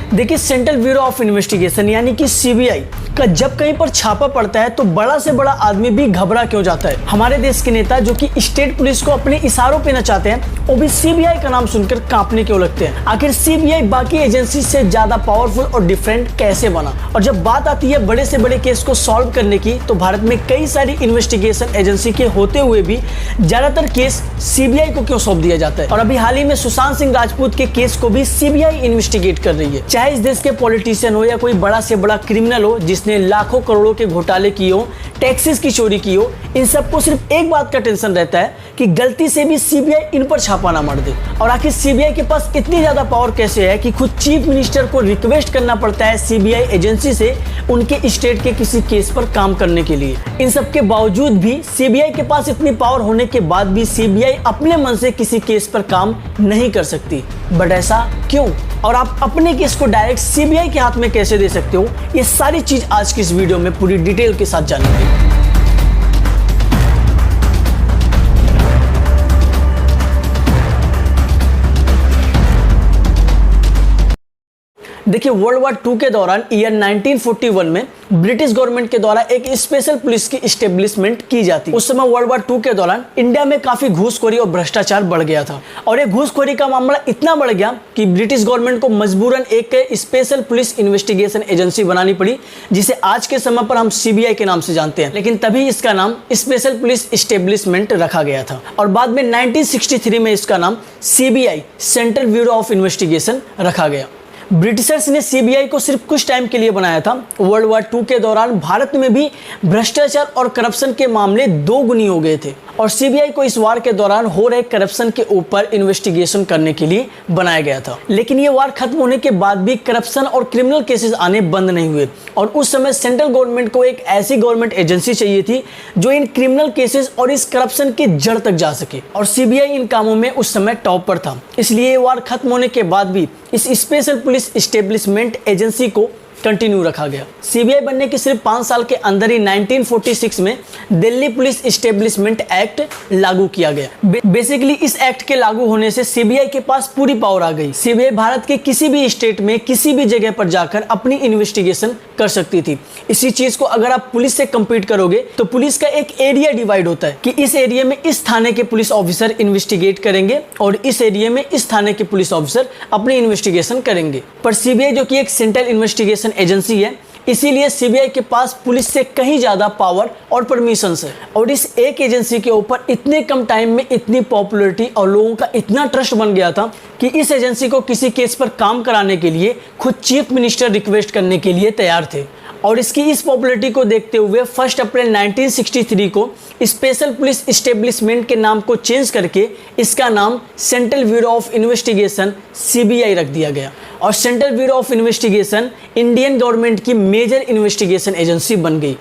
देखिए, central bureau of investigation यानी कि सीबीआई का जब कहीं पर छापा पड़ता है तो बड़ा से बड़ा आदमी भी घबरा क्यों जाता है। हमारे देश के नेता जो कि स्टेट पुलिस को अपने इशारों पे नचाते हैं, वो भी सीबीआई का नाम सुनकर कांपने क्यों लगते हैं। आखिर सीबीआई बाकी एजेंसी से ज्यादा पावरफुल और डिफरेंट कैसे बना। और जब बात आती है बड़े से बड़े केस को सॉल्व करने की, तो भारत में कई सारी इन्वेस्टिगेशन एजेंसी के होते हुए भी ज्यादातर केस सीबीआई को क्यों सौंप दिया जाता है। और अभी हाल ही में सुशांत सिंह राजपूत के केस को भी सीबीआई इन्वेस्टिगेट कर रही है। चाहे इस देश के पॉलिटिशियन हो या कोई बड़ा से बड़ा क्रिमिनल हो जिसने लाखों करोड़ों के घोटाले किए हो, टैक्सेस की चोरी की हो, इन सबको सिर्फ एक बात का टेंशन रहता है कि गलती से भी सीबीआई इन पर छापा ना मार दे। और आखिर सीबीआई के पास इतनी ज्यादा पावर कैसे है कि खुद चीफ मिनिस्टर को रिक्वेस्ट करना पड़ता है सीबीआई एजेंसी से उनके स्टेट के किसी केस पर काम करने के लिए। इन सब के बावजूद भी सीबीआई के पास इतनी पावर होने के बाद भी सीबीआई अपने मन से किसी केस पर काम नहीं कर सकती। बट ऐसा क्यों? और आप अपने केस को डायरेक्ट सीबीआई के हाथ में कैसे दे सकते हो, ये सारी चीज आज की इस वीडियो में पूरी डिटेल के साथ जानेंगे। देखिए, वर्ल्ड वार 2 के दौरान ईयर 1941 में ब्रिटिश गवर्नमेंट के द्वारा एक स्पेशल पुलिस की एस्टेब्लिशमेंट की जाती। उस समय वर्ल्ड वार 2 के दौरान इंडिया में काफी घूसखोरी और भ्रष्टाचार बढ़ गया था और ये घूसखोरी का मामला इतना बढ़ गया कि ब्रिटिश गवर्नमेंट को मजबूरन एक स्पेशल पुलिस इन्वेस्टिगेशन एजेंसी बनानी पड़ी, जिसे आज के समय पर हम सीबीआई के नाम से जानते हैं। लेकिन तभी इसका नाम स्पेशल पुलिस एस्टेब्लिशमेंट रखा गया था और बाद में 1963 में इसका नाम CBI central bureau of investigation रखा गया। ब्रिटिशर्स ने सीबीआई को सिर्फ कुछ टाइम के लिए बनाया था। वर्ल्ड वार 2 के दौरान भारत में भी भ्रष्टाचार और करप्शन के मामले दोगुनी हो गए थे और सीबीआई को इस वार के दौरान हो रहे करप्शन के ऊपर इन्वेस्टिगेशन करने के लिए बनाया गया था। लेकिन ये वार खत्म होने के बाद भी करप्शन और क्रिमिनल केसेस आने बंद नहीं हुए और उस समय सेंट्रल गवर्नमेंट को एक ऐसी गवर्नमेंट एजेंसी चाहिए थी जो इन क्रिमिनल केसेस और इस करप्शन के जड़ तक जा सके और सीबीआई इन कामों में उस समय टॉप पर था। इसलिए ये वार खत्म होने के बाद भी इस स्पेशल पुलिस एस्टेब्लिशमेंट एजेंसी को कंटिन्यू रखा गया। सीबीआई बनने के सिर्फ 5 साल के अंदर ही 1946 में दिल्ली पुलिस एस्टेब्लिशमेंट एक्ट लागू किया गया। बेसिकली इस एक्ट के लागू होने से सीबीआई के पास पूरी पावर आ गई। सीबीआई भारत के किसी भी स्टेट में किसी भी जगह पर जाकर अपनी इन्वेस्टिगेशन कर सकती थी। इसी चीज को अगर आप पुलिस से कंपीट करोगे तो पुलिस का एक एरिया डिवाइड होता है कि इस एरिया में इस थाने के पुलिस ऑफिसर इन्वेस्टिगेट करेंगे और इस एरिया में इस थाने के पुलिस ऑफिसर अपनी इन्वेस्टिगेशन करेंगे। पर सीबीआई जो कि एक सेंट्रल इन्वेस्टिगेशन एजेंसी है, इसीलिए सीबीआई के पास पुलिस से कहीं ज्यादा पावर और परमिशंस है और इस एक एजेंसी के ऊपर इतने कम टाइम में इतनी पॉपुलैरिटी और लोगों का इतना ट्रस्ट बन गया था कि इस एजेंसी को किसी केस पर काम कराने के लिए खुद चीफ मिनिस्टर रिक्वेस्ट करने के लिए तैयार थे। और इसकी इस पॉपुलैरिटी को देखते हुए 1 अप्रैल 1963 को स्पेशल पुलिस एस्टेब्लिशमेंट के नाम को चेंज करके इसका नाम central bureau of investigation CBI रख दिया गया और central bureau of investigation Indian government की मेजर इन्वेस्टिगेशन एजेंसी बन गई।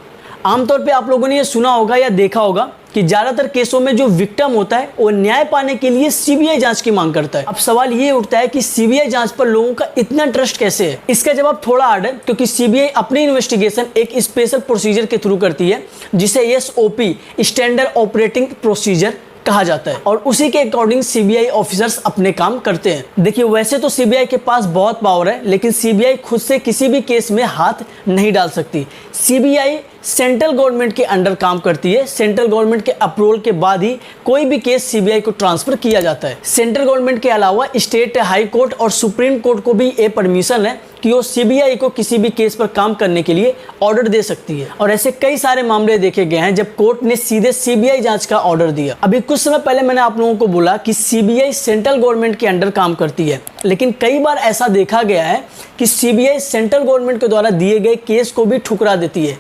आमतौर पे आप लोगों ने ये सुना होगा या देखा होगा कि ज्यादातर केसों में जो विक्टिम होता है वो न्याय पाने के लिए सीबीआई जांच की मांग करता है। अब सवाल ये उठता है कि सीबीआई जांच पर लोगों का इतना ट्रस्ट कैसे है। इसका जवाब थोड़ा हार्ड है क्योंकि सीबीआई अपनी इन्वेस्टिगेशन एक स्पेशल प्रोसीजर के थ्रू करती है जिसे एसओपी स्टैंडर्ड ऑपरेटिंग प्रोसीजर कहा जाता है और उसी के अकॉर्डिंग सीबीआई ऑफिसर्स अपने काम करते हैं। देखिए, वैसे तो सीबीआई के पास बहुत पावर है लेकिन सीबीआई खुद से किसी भी केस में हाथ नहीं डाल सकती। सीबीआई सेंट्रल गवर्नमेंट के अंडर काम करती है। सेंट्रल गवर्नमेंट के अप्रूवल के बाद ही कोई भी केस सीबीआई को ट्रांसफर किया जाता है। सेंट्रल गवर्नमेंट के अलावा स्टेट हाई कोर्ट और सुप्रीम कोर्ट को भी ये परमिशन है कि वो सीबीआई को किसी भी केस पर काम करने के लिए ऑर्डर दे सकती है और ऐसे कई सारे मामले देखे गए हैं जब कोर्ट ने सीधे सीबीआई जांच का ऑर्डर दिया। अभी कुछ समय पहले मैंने आप लोगों को बोला कि सीबीआई सेंट्रल गवर्नमेंट के अंडर काम करती है, लेकिन कई बार ऐसा देखा गया है कि सीबीआई सेंट्रल गवर्नमेंट के द्वारा दिए गए केस को भी ठुकरा देती है।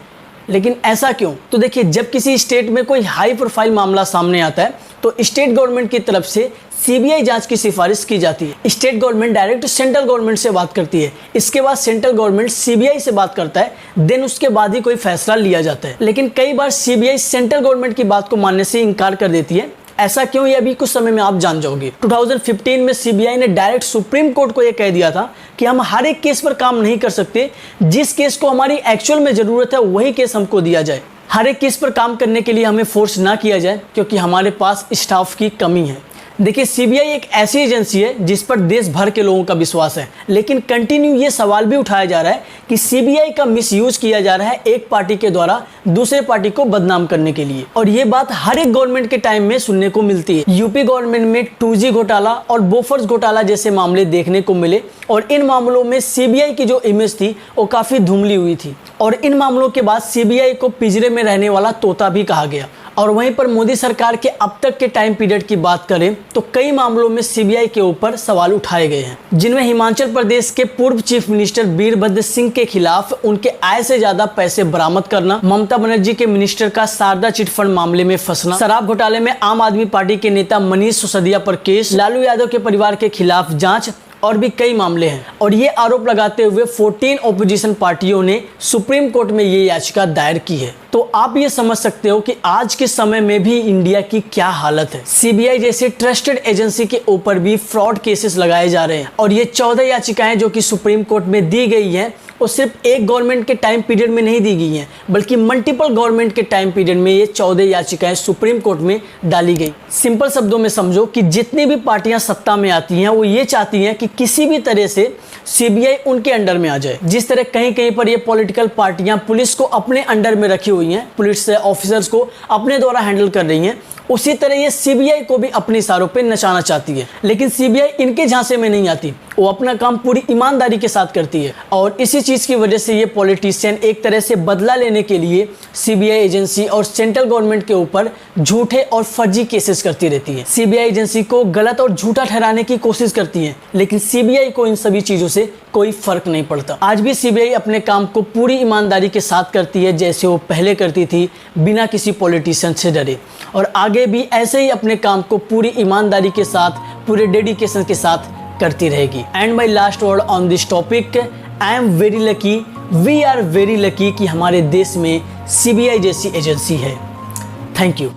लेकिन ऐसा क्यों? तो देखिए, जब किसी स्टेट में कोई हाई प्रोफाइल मामला सामने आता है तो स्टेट गवर्नमेंट की तरफ से सीबीआई जांच की सिफारिश की जाती है। State government direct central government से बात करती है, इसके बाद सेंट्रल गवर्नमेंट सीबीआई से बात करता है, देन उसके बाद ही कोई फैसला लिया जाता है। लेकिन कई बार सीबीआई सेंट्रल गवर्नमेंट की बात को मानने से इनकार कर देती है। ऐसा क्यों, ये अभी कुछ समय में आप जान जाओगे। 2015 में सीबीआई ने डायरेक्ट सुप्रीम कोर्ट को यह कह दिया था कि हम हर एक केस पर काम नहीं कर सकते, जिस केस को हमारी एक्चुअल में जरूरत है वही केस हमको दिया जाए। हर एक केस पर काम करने के लिए हमें फोर्स ना किया जाए क्योंकि हमारे पास स्टाफ की कमी है। देखिए, सीबीआई एक ऐसी एजेंसी है जिस पर देश भर के लोगों का विश्वास है, लेकिन कंटिन्यू ये सवाल भी उठाया जा रहा है कि सीबीआई का मिसयूज किया जा रहा है एक पार्टी के द्वारा दूसरे पार्टी को बदनाम करने के लिए। और ये बात हर एक गवर्नमेंट के टाइम में सुनने को मिलती है। यूपी गवर्नमेंट में 2G घोटाला और बोफर्स घोटाला जैसे मामले देखने को मिले और इन मामलों में सीबीआई की जो इमेज थी वो काफी धुंधली हुई थी और इन मामलों के बाद सीबीआई को पिंजरे में रहने वाला तोता भी कहा गया। और वहीं पर मोदी सरकार के अब तक के टाइम पीरियड की बात करें तो कई मामलों में सीबीआई के ऊपर सवाल उठाए गए हैं, जिनमें हिमाचल प्रदेश के पूर्व चीफ मिनिस्टर वीरभद्र सिंह के खिलाफ उनके आय से ज्यादा पैसे बरामद करना, ममता बनर्जी के मिनिस्टर का शारदा चिटफंड मामले में फंसना, शराब घोटाले में आम आदमी पार्टी के नेता मनीष सिसोदिया पर केस, लालू यादव के परिवार के खिलाफ जांच और भी कई मामले हैं। और ये आरोप लगाते हुए 14 ओपोजिशन पार्टियों ने सुप्रीम कोर्ट में ये याचिका दायर की है। तो आप ये समझ सकते हो कि आज के समय में भी इंडिया की क्या हालत है। सीबीआई जैसे ट्रस्टेड एजेंसी के ऊपर भी फ्रॉड केसेस लगाए जा रहे हैं और ये 14 याचिकाएं जो कि सुप्रीम कोर्ट में दी गई हैं वो सिर्फ एक गवर्नमेंट के टाइम पीरियड में नहीं दी गई हैं, बल्कि मल्टीपल गवर्नमेंट के टाइम पीरियड में ये 14 याचिकाएं सुप्रीम कोर्ट में डाली गई। सिंपल शब्दों में समझो कि जितनी भी पार्टियां सत्ता में आती हैं वो ये चाहती हैं कि किसी भी तरह से सीबीआई उनके अंडर में आ जाए। जिस तरह कहीं कहीं पर ये पॉलिटिकल पार्टियां पुलिस को अपने अंडर में रखी हुई हैं, पुलिस ऑफिसर्स को अपने द्वारा हैंडल कर रही हैं, उसी तरह ये सीबीआई को भी अपने इशारों पे नचाना चाहती है। लेकिन सीबीआई इनके झांसे में नहीं आती, वो अपना काम पूरी ईमानदारी के साथ करती है और इसी चीज की वजह से ये पॉलिटिशियन एक तरह से बदला लेने के लिए सीबीआई एजेंसी और सेंट्रल गवर्नमेंट के ऊपर झूठे और फर्जी केसेस करती रहती है। सीबीआई एजेंसी को गलत और झूठा ठहराने की कोशिश करती है, लेकिन सीबीआई को इन सभी चीजों से कोई फर्क नहीं पड़ता। आज भी सीबीआई अपने काम को पूरी ईमानदारी के साथ करती है, जैसे वो पहले करती थी, बिना किसी पॉलिटिशियन से डरे, और आगे भी ऐसे ही अपने काम को पूरी ईमानदारी के साथ, पूरे डेडिकेशन के साथ करती रहेगी। And my last word on this topic, I am very lucky, we are very lucky कि हमारे देश में सीबीआई जैसी एजेंसी है। Thank you.